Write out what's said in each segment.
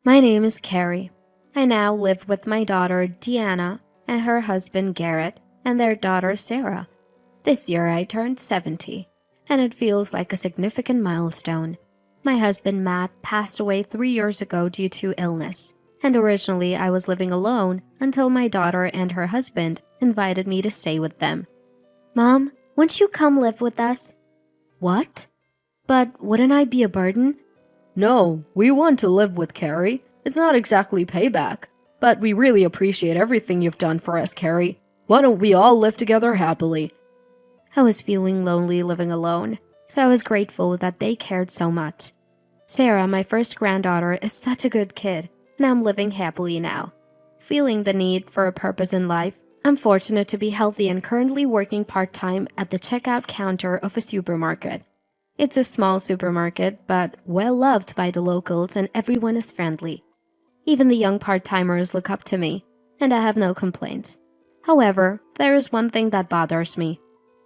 My name is Carrie. I now live with my daughter Deanna and her husband Garrett and their daughter Sarah. This year I turned 70, and it feels like a significant milestone. My husband Matt passed away 3 years ago due to illness, and originally I was living alone until my daughter and her husband invited me to stay with them. Mom, won't you come live with us? What? But wouldn't I be a burden? No, we want to live with Carrie. It's not exactly payback, but we really appreciate everything you've done for us, Carrie. Why don't we all live together happily? I was feeling lonely living alone, so I was grateful that they cared so much. Sarah, my first granddaughter, is such a good kid, and I'm living happily now. Feeling the need for a purpose in life, I'm fortunate to be healthy and currently working part-time at the checkout counter of a supermarket. It's a small supermarket, but well-loved by the locals and everyone is friendly. Even the young part-timers look up to me, and I have no complaints. However, there is one thing that bothers me.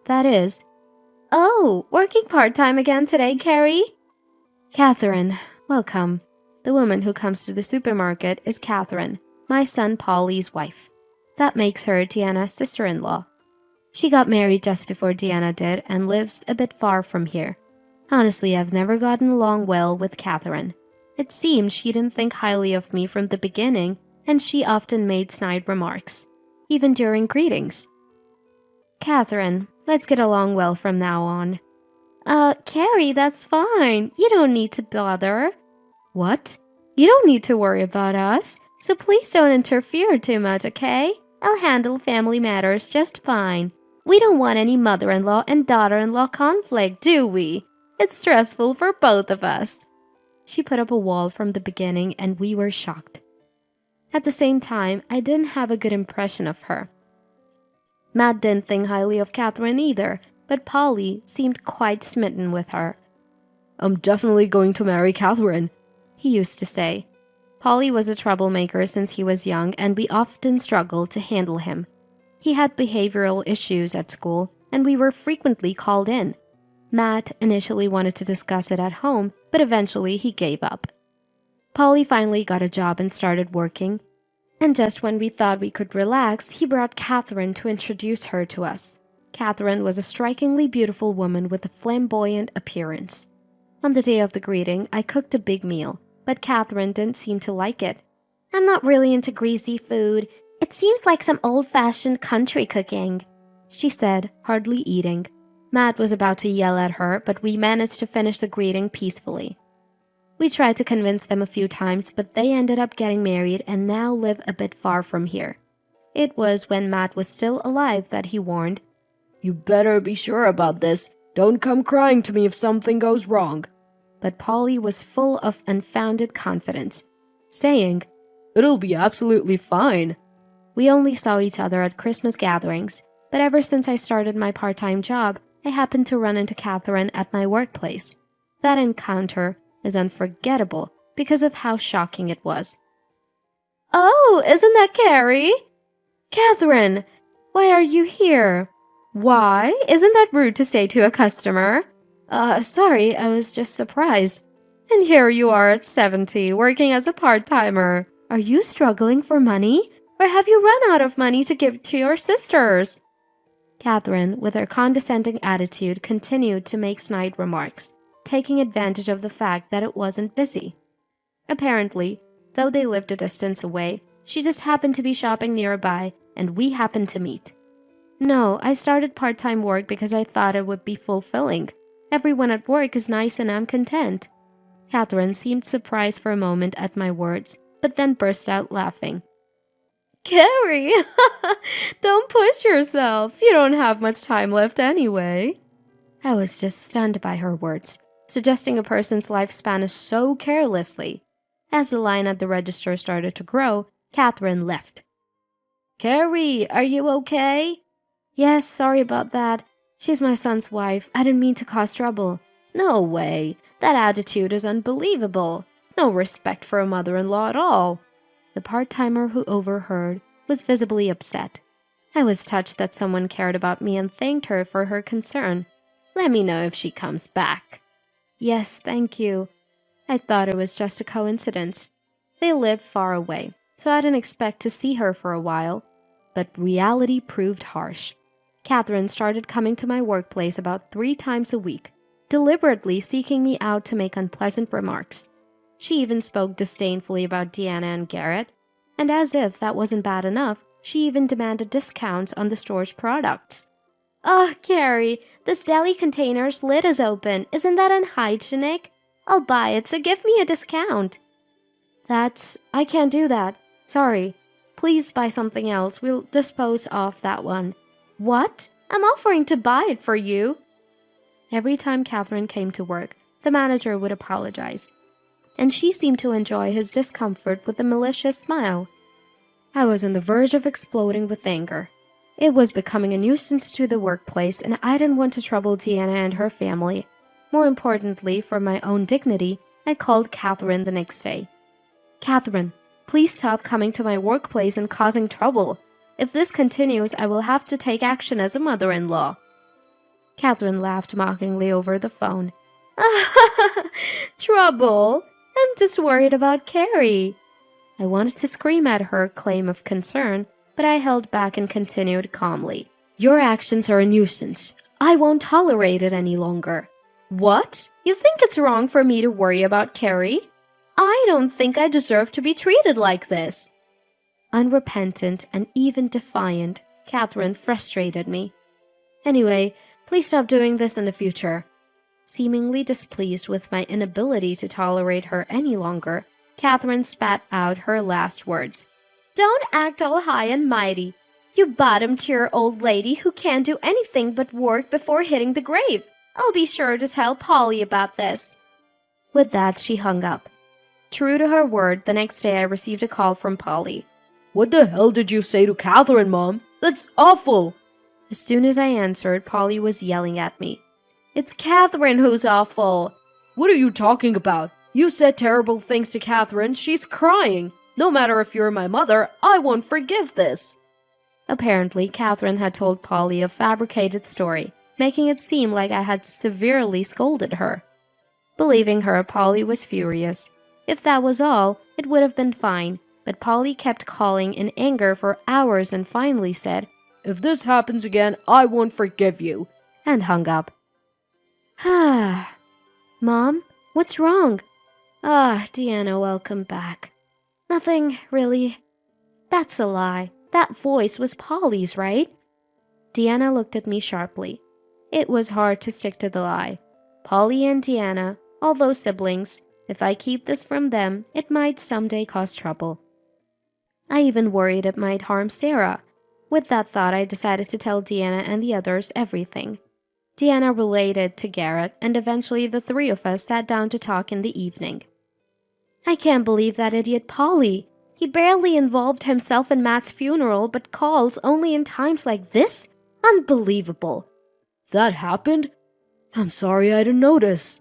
That is, oh, working part-time again today, Carrie? Catherine, welcome. The woman who comes to the supermarket is Catherine, my son Polly's wife. That makes her Deanna's sister-in-law. She got married just before Deanna did and lives a bit far from here. Honestly, I've never gotten along well with Catherine. It seems she didn't think highly of me from the beginning, and she often made snide remarks, even during greetings. Catherine, let's get along well from now on. Carrie, that's fine. You don't need to bother. What? You don't need to worry about us, so please don't interfere too much, okay? I'll handle family matters just fine. We don't want any mother-in-law and daughter-in-law conflict, do we? It's stressful for both of us. She put up a wall from the beginning and we were shocked. At the same time, I didn't have a good impression of her. Matt didn't think highly of Catherine either, but Polly seemed quite smitten with her. I'm definitely going to marry Catherine, he used to say. Polly was a troublemaker since he was young and we often struggled to handle him. He had behavioral issues at school and we were frequently called in. Matt initially wanted to discuss it at home, but eventually he gave up. Polly finally got a job and started working, and just when we thought we could relax, he brought Catherine to introduce her to us. Catherine was a strikingly beautiful woman with a flamboyant appearance. On the day of the greeting, I cooked a big meal, but Catherine didn't seem to like it. I'm not really into greasy food. It seems like some old-fashioned country cooking, she said, hardly eating. Matt was about to yell at her, but we managed to finish the greeting peacefully. We tried to convince them a few times, but they ended up getting married and now live a bit far from here. It was when Matt was still alive that he warned, You better be sure about this. Don't come crying to me if something goes wrong. But Polly was full of unfounded confidence, saying, It'll be absolutely fine. We only saw each other at Christmas gatherings, but ever since I started my part-time job, I happened to run into Catherine at my workplace. That encounter is unforgettable because of how shocking it was. Oh, isn't that Carrie? Catherine, why are you here? Why? Isn't that rude to say to a customer? Sorry, I was just surprised. And here you are at 70, working as a part-timer. Are you struggling for money? Or have you run out of money to give to your sisters? Catherine, with her condescending attitude, continued to make snide remarks, taking advantage of the fact that it wasn't busy. Apparently, though they lived a distance away, she just happened to be shopping nearby, and we happened to meet. No, I started part-time work because I thought it would be fulfilling. Everyone at work is nice and I'm content. Catherine seemed surprised for a moment at my words, but then burst out laughing. Carrie, don't push yourself. You don't have much time left anyway. I was just stunned by her words, suggesting a person's lifespan is so carelessly. As the line at the register started to grow, Catherine left. Carrie, are you okay? Yes, sorry about that. She's my son's wife. I didn't mean to cause trouble. No way. That attitude is unbelievable. No respect for a mother-in-law at all. The part-timer who overheard was visibly upset. I was touched that someone cared about me and thanked her for her concern. Let me know if she comes back. Yes, thank you. I thought it was just a coincidence. They lived far away, so I didn't expect to see her for a while. But reality proved harsh. Catherine started coming to my workplace about 3 times a week, deliberately seeking me out to make unpleasant remarks. She even spoke disdainfully about Deanna and Garrett, and as if that wasn't bad enough, she even demanded discounts on the store's products. "Oh, Carrie, this deli container's lid is open. Isn't that unhygienic? I'll buy it, so give me a discount." I can't do that. Sorry. Please buy something else. We'll dispose of that one." "What? I'm offering to buy it for you." Every time Catherine came to work, the manager would apologize, and she seemed to enjoy his discomfort with a malicious smile. I was on the verge of exploding with anger. It was becoming a nuisance to the workplace, and I didn't want to trouble Deanna and her family. More importantly, for my own dignity, I called Catherine the next day. "Catherine, please stop coming to my workplace and causing trouble. If this continues, I will have to take action as a mother-in-law." Catherine laughed mockingly over the phone. "Trouble? I'm just worried about Carrie." I wanted to scream at her claim of concern, but I held back and continued calmly. "Your actions are a nuisance. I won't tolerate it any longer." "What? You think it's wrong for me to worry about Carrie? I don't think I deserve to be treated like this." Unrepentant and even defiant, Catherine frustrated me. "Anyway, please stop doing this in the future." Seemingly displeased with my inability to tolerate her any longer, Catherine spat out her last words. "Don't act all high and mighty. You bottom-tier old lady who can't do anything but work before hitting the grave. I'll be sure to tell Polly about this." With that, she hung up. True to her word, the next day I received a call from Polly. "What the hell did you say to Catherine, Mom? That's awful!" As soon as I answered, Polly was yelling at me. "It's Catherine who's awful." "What are you talking about? You said terrible things to Catherine. She's crying. No matter if you're my mother, I won't forgive this." Apparently, Catherine had told Polly a fabricated story, making it seem like I had severely scolded her. Believing her, Polly was furious. If that was all, it would have been fine, but Polly kept calling in anger for hours and finally said, "If this happens again, I won't forgive you," and hung up. "Mom, what's wrong?" Deanna, welcome back." "Nothing, really." "That's a lie. That voice was Polly's, right?" Deanna looked at me sharply. It was hard to stick to the lie. Polly and Deanna, although siblings, if I keep this from them, it might someday cause trouble. I even worried it might harm Sarah. With that thought, I decided to tell Deanna and the others everything. Deanna related to Garrett, and eventually the 3 of us sat down to talk in the evening. "I can't believe that idiot Polly. He barely involved himself in Matt's funeral, but calls only in times like this? Unbelievable." "That happened? I'm sorry I didn't notice."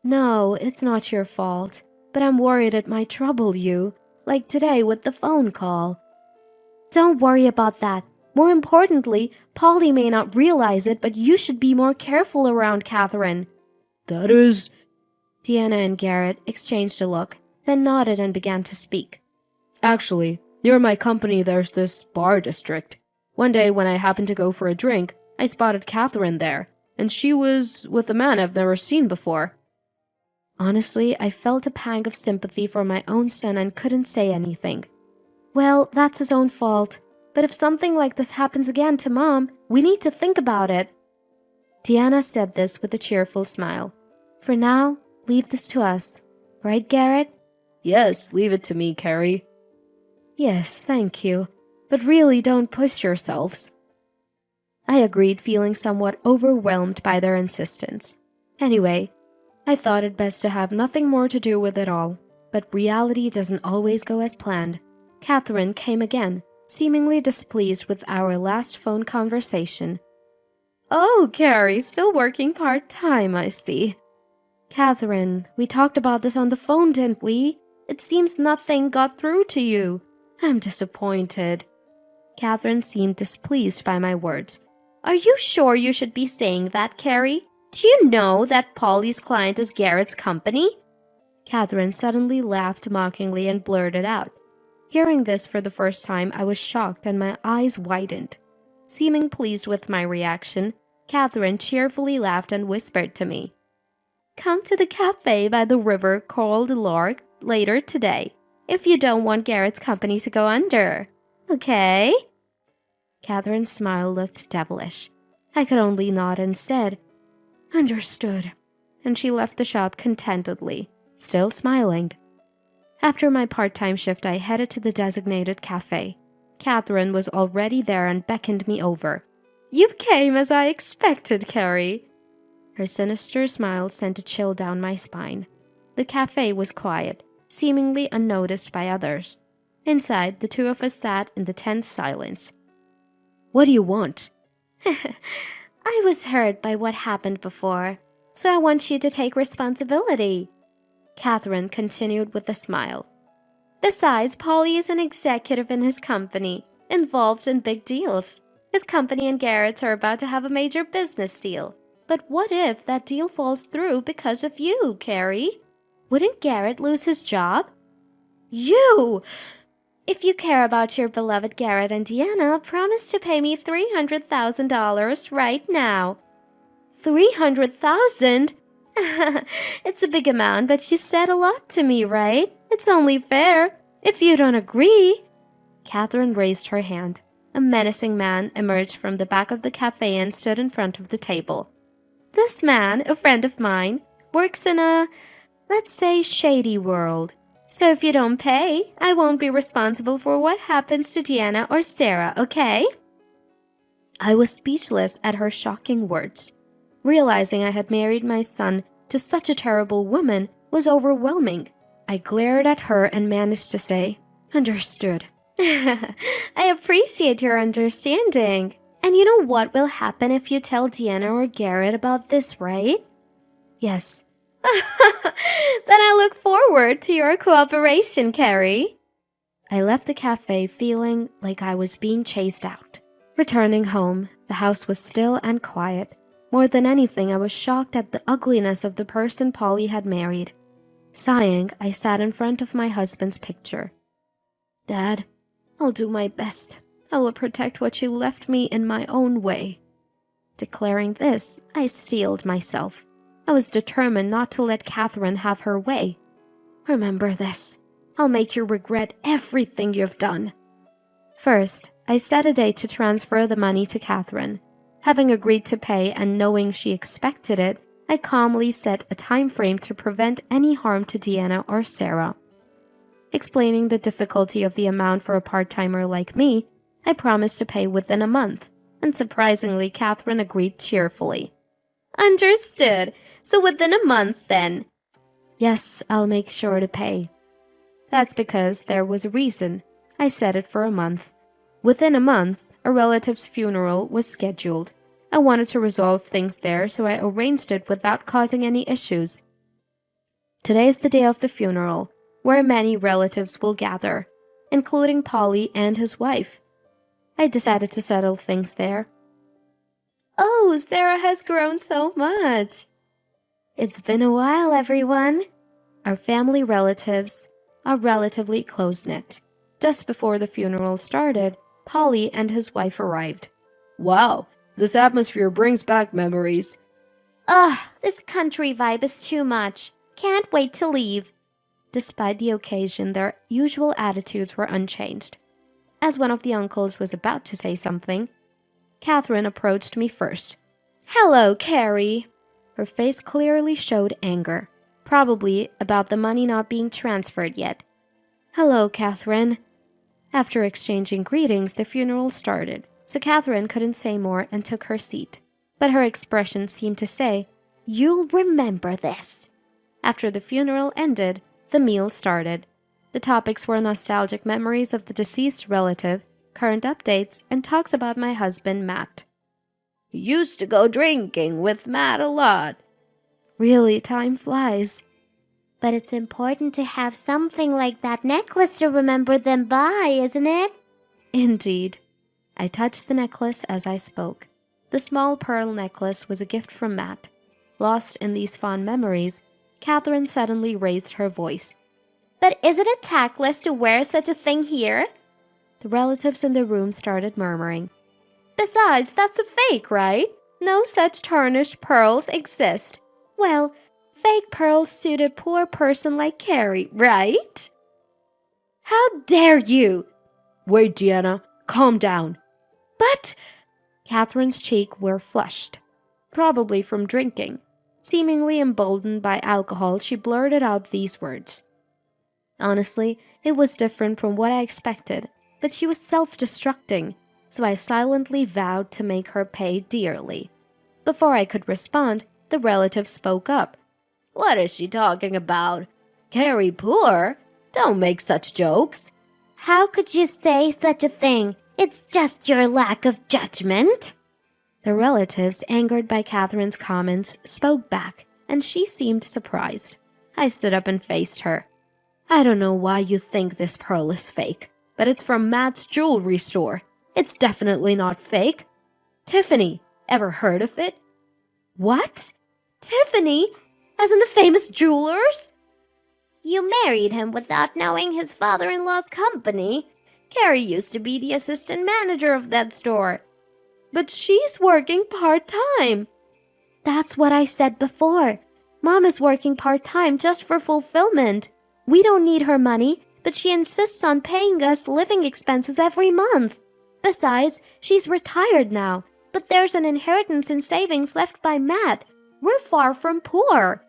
"No, it's not your fault, but I'm worried it might trouble you, like today with the phone call." "Don't worry about that. More importantly, Polly may not realize it, but you should be more careful around Catherine." "That is..." Deanna and Garrett exchanged a look, then nodded and began to speak. "Actually, near my company there's this bar district. One day when I happened to go for a drink, I spotted Catherine there, and she was with a man I've never seen before." Honestly, I felt a pang of sympathy for my own son and couldn't say anything. "Well, that's his own fault. But if something like this happens again to Mom, we need to think about it." Deanna said this with a cheerful smile. "For now, leave this to us. Right, Garrett?" "Yes, leave it to me, Carrie." "Yes, thank you. But really don't push yourselves." I agreed, feeling somewhat overwhelmed by their insistence. Anyway, I thought it best to have nothing more to do with it all. But reality doesn't always go as planned. Catherine came again, seemingly displeased with our last phone conversation. "Oh, Carrie, still working part-time, I see." "Catherine, we talked about this on the phone, didn't we? It seems nothing got through to you. I'm disappointed." Catherine seemed displeased by my words. "Are you sure you should be saying that, Carrie? Do you know that Polly's client is Garrett's company?" Catherine suddenly laughed mockingly and blurted out. Hearing this for the first time, I was shocked and my eyes widened. Seeming pleased with my reaction, Catherine cheerfully laughed and whispered to me, "Come to the cafe by the river called Lark later today, if you don't want Garrett's company to go under. Okay?" Catherine's smile looked devilish. I could only nod and said, "Understood," and she left the shop contentedly, still smiling. After my part-time shift, I headed to the designated cafe. Catherine was already there and beckoned me over. "You came as I expected, Carrie." Her sinister smile sent a chill down my spine. The cafe was quiet, seemingly unnoticed by others. Inside, the two of us sat in the tense silence. "What do you want?" "I was hurt by what happened before, so I want you to take responsibility," Catherine continued with a smile. "Besides, Polly is an executive in his company, involved in big deals. His company and Garrett are about to have a major business deal. But what if that deal falls through because of you, Carrie? Wouldn't Garrett lose his job?" "You!" "If you care about your beloved Garrett and Deanna, promise to pay me $300,000 right now." "300,000? It's a big amount, but you said a lot to me, right? It's only fair. If you don't agree..." Catherine raised her hand. A menacing man emerged from the back of the cafe and stood in front of the table. "This man, a friend of mine, works in a, let's say, shady world. So if you don't pay, I won't be responsible for what happens to Deanna or Sarah, okay?" I was speechless at her shocking words. Realizing I had married my son to such a terrible woman was overwhelming. I glared at her and managed to say, "Understood." "I appreciate your understanding. And you know what will happen if you tell Deanna or Garrett about this, right?" "Yes." "Then I look forward to your cooperation, Carrie." I left the cafe feeling like I was being chased out. Returning home, the house was still and quiet. More than anything, I was shocked at the ugliness of the person Polly had married. Sighing, I sat in front of my husband's picture. "Dad, I'll do my best. I will protect what you left me in my own way." Declaring this, I steeled myself. I was determined not to let Catherine have her way. "Remember this. I'll make you regret everything you've done." First, I set a date to transfer the money to Catherine. Having agreed to pay and knowing she expected it, I calmly set a time frame to prevent any harm to Deanna or Sarah. Explaining the difficulty of the amount for a part-timer like me, I promised to pay within a month, and surprisingly, Catherine agreed cheerfully. "Understood. So within a month, then?" "Yes, I'll make sure to pay." That's because there was a reason. I set it for a month. Within a month, a relative's funeral was scheduled. I wanted to resolve things there, so I arranged it without causing any issues. Today is the day of the funeral, where many relatives will gather, including Polly and his wife. I decided to settle things there. "Oh, Sarah has grown so much." "It's been a while, everyone." Our family relatives are relatively close-knit. Just before the funeral started, Polly and his wife arrived. "Wow, this atmosphere brings back memories." "Ugh, this country vibe is too much. Can't wait to leave." Despite the occasion, their usual attitudes were unchanged. As one of the uncles was about to say something, Catherine approached me first. "Hello, Carrie." Her face clearly showed anger, probably about the money not being transferred yet. "Hello, Catherine." After exchanging greetings, the funeral started, so Catherine couldn't say more and took her seat. But her expression seemed to say, "You'll remember this." After the funeral ended, the meal started. The topics were nostalgic memories of the deceased relative, current updates, and talks about my husband, Matt. "Used to go drinking with Matt a lot." Really, time flies. "But it's important to have something like that necklace to remember them by, isn't it?" Indeed. I touched the necklace as I spoke. The small pearl necklace was a gift from Matt. Lost in these fond memories, Catherine suddenly raised her voice. But is it tactless to wear such a thing here? The relatives in the room started murmuring. Besides, that's a fake, right? No such tarnished pearls exist. Well, fake pearls suit a poor person like Carrie, right? How dare you! Wait, Deanna, calm down. But Catherine's cheeks were flushed, probably from drinking. Seemingly emboldened by alcohol, she blurted out these words. Honestly, it was different from what I expected, but she was self-destructing, so I silently vowed to make her pay dearly. Before I could respond, the relative spoke up. What is she talking about? Carrie poor? Don't make such jokes. How could you say such a thing? It's just your lack of judgment. The relatives, angered by Catherine's comments, spoke back, and she seemed surprised. I stood up and faced her. I don't know why you think this pearl is fake, but it's from Matt's jewelry store. It's definitely not fake. Tiffany, ever heard of it? What? Tiffany? As in the famous jewelers? You married him without knowing his father-in-law's company. Carrie used to be the assistant manager of that store. But she's working part-time. That's what I said before. Mom is working part-time just for fulfillment. We don't need her money, but she insists on paying us living expenses every month. Besides, she's retired now, but there's an inheritance in savings left by Matt. We're far from poor.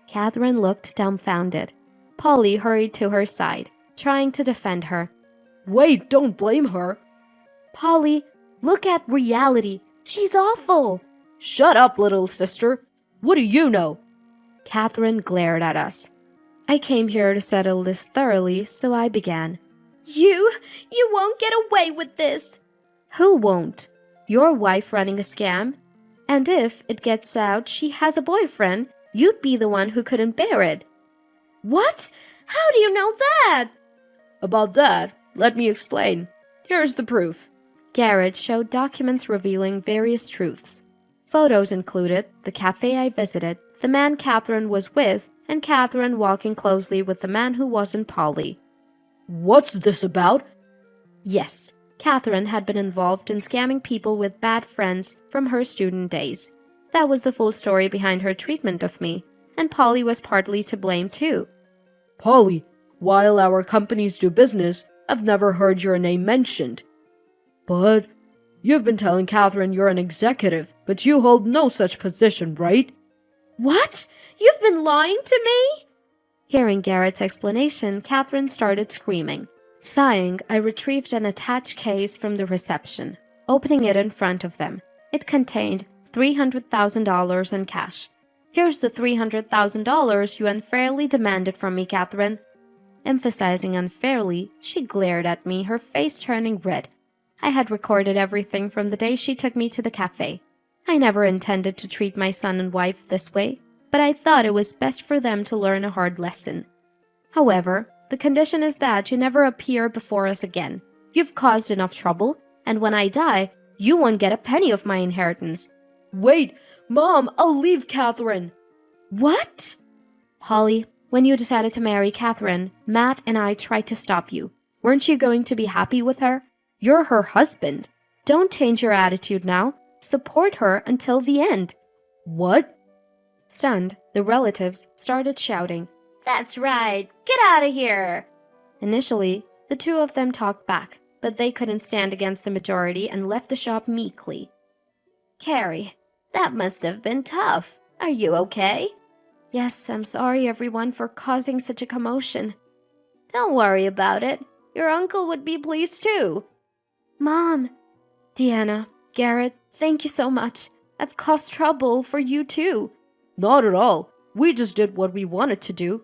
Catherine looked dumbfounded. Polly hurried to her side, trying to defend her. Wait, don't blame her. Polly, look at reality. She's awful. Shut up, little sister. What do you know? Catherine glared at us. I came here to settle this thoroughly, so I began. You won't get away with this. Who won't? Your wife running a scam? And if it gets out she has a boyfriend, you'd be the one who couldn't bear it. What? How do you know that? About that, let me explain. Here's the proof. Garrett showed documents revealing various truths. Photos included the cafe I visited, the man Catherine was with, and Catherine walking closely with the man who wasn't Polly. What's this about? Yes, Catherine had been involved in scamming people with bad friends from her student days. That was the full story behind her treatment of me, and Polly was partly to blame too. Polly, while our companies do business, I've never heard your name mentioned. But you've been telling Catherine you're an executive, but you hold no such position, right? What? You've been lying to me? Hearing Garrett's explanation, Catherine started screaming. Sighing, I retrieved an attached case from the reception, opening it in front of them. It contained $300,000 in cash. Here's the $300,000 you unfairly demanded from me, Catherine. Emphasizing unfairly, she glared at me, her face turning red. I had recorded everything from the day she took me to the cafe. I never intended to treat my son and wife this way, but I thought it was best for them to learn a hard lesson. However, the condition is that you never appear before us again. You've caused enough trouble, and when I die, you won't get a penny of my inheritance. Wait, Mom, I'll leave Catherine. What? Polly, when you decided to marry Catherine, Matt and I tried to stop you. Weren't you going to be happy with her? You're her husband. Don't change your attitude now. Support her until the end. What? Stunned, the relatives started shouting. That's right. Get out of here. Initially, the two of them talked back, but they couldn't stand against the majority and left the shop meekly. Carrie, that must have been tough. Are you okay? Yes, I'm sorry everyone for causing such a commotion. Don't worry about it. Your uncle would be pleased too. Mom, Deanna, Garrett, thank you so much. I've caused trouble for you too. Not at all. We just did what we wanted to do.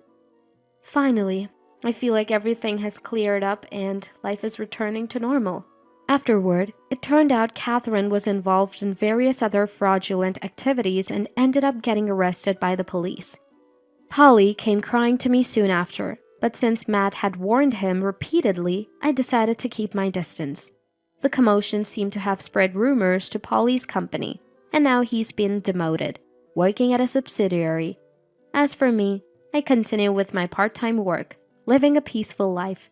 Finally, I feel like everything has cleared up and life is returning to normal. Afterward, it turned out Catherine was involved in various other fraudulent activities and ended up getting arrested by the police. Polly came crying to me soon after, but since Matt had warned him repeatedly, I decided to keep my distance. The commotion seemed to have spread rumors to Polly's company, and now he's been demoted, working at a subsidiary. As for me, I continue with my part-time work, living a peaceful life.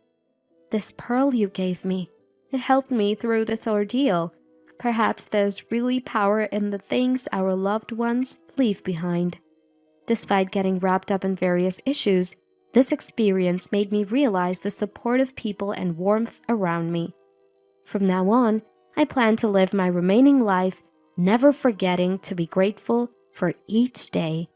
This pearl you gave me, it helped me through this ordeal. Perhaps there's really power in the things our loved ones leave behind. Despite getting wrapped up in various issues, this experience made me realize the supportive people and warmth around me. From now on, I plan to live my remaining life never forgetting to be grateful for each day.